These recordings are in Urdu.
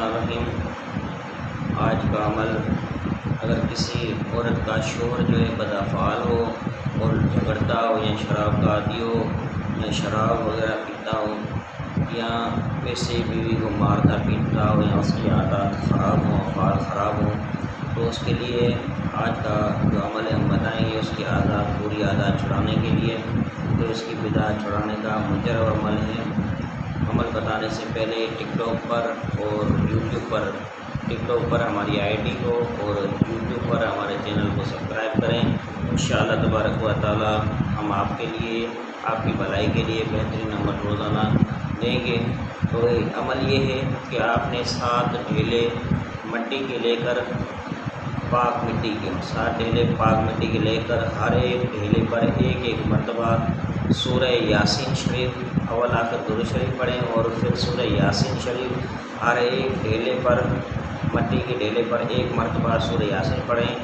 الرحمن الرحیم۔ آج کا عمل، اگر کسی عورت کا شوہر جو ہے بدافعال ہو اور جھگڑتا ہو یا شراب کا عادی ہو یا شراب وغیرہ پیتا ہو یا ویسے بیوی کو مارتا پیٹتا ہو یا اس کی عادات خراب ہوں، افعال خراب ہوں، تو اس کے لیے آج کا جو عمل ہے ہم بتائیں گے۔ اس کی عادات، پوری عادات چھڑانے کے لیے، تو اس کی بدعت چھڑانے کا مجرب عمل ہے۔ عمل بتانے سے پہلے ٹک ٹاک پر اور یوٹیوب پر، ٹک ٹاک پر ہماری آئی ڈی کو اور یوٹیوب پر ہمارے چینل کو سبسکرائب کریں۔ انشاءاللہ تبارک و تعالی ہم آپ کے لیے، آپ کی بھلائی کے لیے بہترین عمل روزانہ دیں گے۔ تو عمل یہ ہے کہ آپ نے 7 ڈھیلے مٹی کے لے کر، پاک مٹی کے 7 ڈھیلے پاک مٹی کے لے کر، ہر ایک ڈھیلے پر ایک مرتبہ سورہ یاسین شریف اول آخر درود شریف پڑھیں اور پھر سورہ یاسین شریف ہر ایک ڈھیلے پر، مٹی کے ڈھیلے پر ایک مرتبہ سورہ یاسین پڑھیں،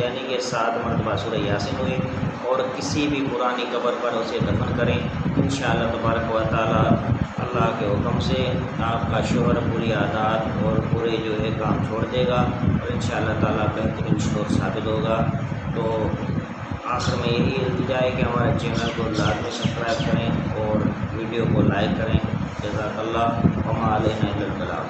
یعنی کہ 7 مرتبہ سورہ یاسین ہوئی، اور کسی بھی پرانی قبر پر اسے دفن کریں۔ انشاءاللہ تبارک و تعالی اللہ کے حکم سے آپ کا شوہر پوری عادات اور پورے جو ہے کام چھوڑ دے گا اور انشاءاللہ تعالی بہترین شوہر ثابت ہوگا۔ تو آخر میں یہی التجا ہے کہ ہمارے چینل کو لازمی سبسکرائب کریں اور ویڈیو کو لائک کریں۔ جزاک اللہ، وما علینا الا البلاغ۔